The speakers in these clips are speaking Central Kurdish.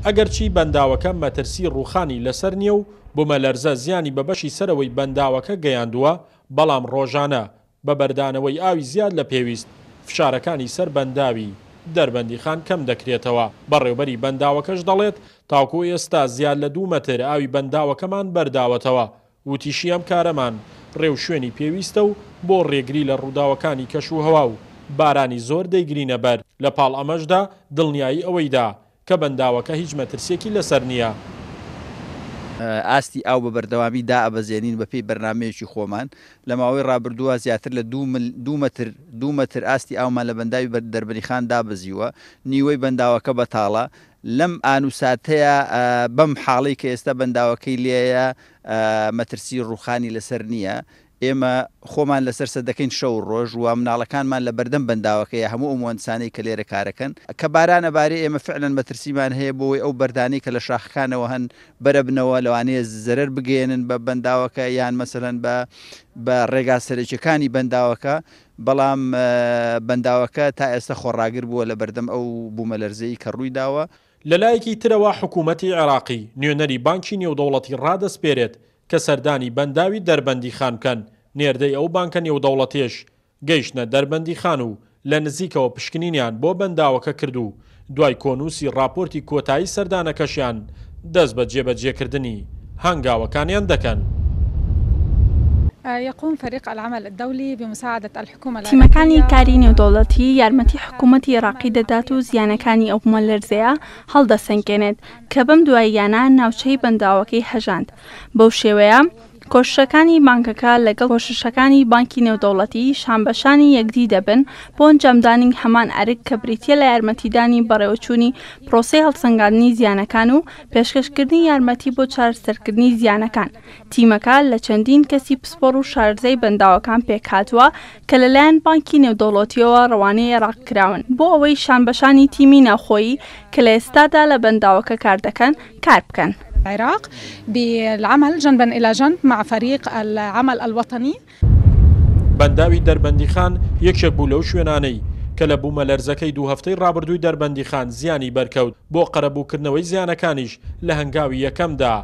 ئەگەرچی بەنداوەکە مەترسی ڕووخانی لەسەر نییە و بوومەلەرزە زیانی بە بەشی سەرەوەی بەنداوەکە گەیاندووە، بەڵام ڕۆژانە بە بەردانەوەی ئاوی زیاد لە پێویست فشارەکانی سەر بەنداوی دەربەندیخان کەم دەکرێتەوە. بەڕێوەبەری بەنداوەکەش دەڵێت تاوکو ئێستا زیاد لە 2 مەتر ئاوی بەنداوەکەمان بەرداوەتەوە. وتیشی ئەم کارەمان ڕێو شوێنی پێویستە و بۆ ڕێگری لە ڕووداوەکانی کەشوهەوا و بارانی زۆر دەیگرینە بەر. لە پاڵ ئەمەشدا دڵنیایی ئەوەیدا کە بەنداوەکە هیچ مەترسێکی لەسەر نییە. ئاستی ئاو بە بەردەوامی دائەبەزێنین بە پێی بەرنامەیەکی خۆمان. لە ماوەی ڕابردووە زیاتر لە 2 مەتر ئاستی ئاومان لە بەنداوی دەربەندیخان دابەزیوە. نیوەی بەنداوەکە بەتاڵە. لەم ئانوساتەیە بەم حاڵی کە ئێستا بەنداوەکەی لێیە مەترسی ڕووخانی لەسەر نییە. ئێمە خۆمان لەسەر سەدەکەین شەو ڕۆژ و مناڵەکانمان لە بەردەم بەنداوەکەیە هەموو ئەو موەنسانەی کە لێرە کارەکەن کە بارانە بارێ ئێمە فعلەن مەترسیمان هەیە بۆی ئەو بەردانەی کە لە شاخەکانەوە هەن بەرە بنەوە لەوانەیە زەرەر بگەێنن بە بەنداوەکە یان مەسەلەن بە ڕێگا سەرەکیەکانی بەنداوەکە. بەڵام بەنداوەکە تا ئێستا خۆڕاگر بووە لە بەردەم ئەو بوومەلەرزەیە کە ڕووی داوە. لەلایەکی ترەوە حکوومەتی عێراقی نوێنەری بانکی نێودەوڵەتی ڕادەسپێرێت کە سەردانی بەنداوی دەربەندیخان بکەن. نێردەی ئەو بانکە نێودەوڵەتیش گەیشتنە دەربەندیخان و لە نزیکەوە پشکنینیان بۆ بەنداوەکە کردو. دوای کۆنووسی راپۆرتی کۆتایی سەردانەکەشیان دەست بە جێبەجێکردنی هەنگاوەکانیان دەکەن. يقوم فريق العمل الدولي بمساعدة الحكومة تیمەکانی کاری نێودەوڵەتی یارمەتی حکوومەتی عێراقی دەدات و زیانەکانی ئەو بوومەلەرزەیە هەڵدەسەنگێنێت کە بەم دواییانە ناوچەی بەنداوەکەی هەژاند. بەو شێوەیە کۆششەکانی بانکەکە لەگەڵ کۆششەکانی بانکی نێودەوڵەتی شانبەشانی یەکدی دەبن بۆ ئەنجامدانی هەمان ئەرک کە بریتیە لە یارمەتیدانی بەڕێوەچوونی پرۆسەی هەڵسەنگاندنی زیانەکان و پێشکەشکردنی یارمەتی بۆ چارەسەرکردنی زیانەکان. تیمەکە لە چەندین کەسی پسپۆڕ و شارزەی بەنداوەکان پێکهاتووە کە لەلایەن بانکی نێودەوڵەتیەوە ڕەوانەی عێراق کراون بۆ ئەوەی شانبەشانی تیمی ناوخۆیی کە لە ئێستادا لە بەنداوەکە کار دەکەن کار بکەن. العراق بالعمل جنبا إلى جنب مع فريق العمل الوطني. بەنداوی دەربەندیخان یەکێک بوو لەو شوێنانەی کە لە بوومەلەرزەکەی 2 هەفتەی ڕابردووی دەربەندیخان زیانی بەرکەوت. بۆ قەرەبووکردنەوەی زیانەکانیش لە هەنگاوی یەکەمدا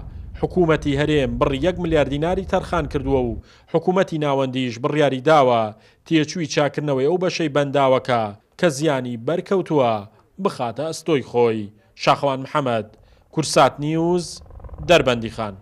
حکوومەتی هەرێم بڕی 1 ملیار دیناری تەرخان کردووە و حکوومەتی ناوەندیش بڕیاری داوە تێچووی چاکردنەوەی ئەو بەشەی بەنداوەکە کە زیانی بەرکەوتووە بخاتە ئەستۆی خۆی. شاخەوان محەممەد، کورسات نیوز، دەربەندیخان.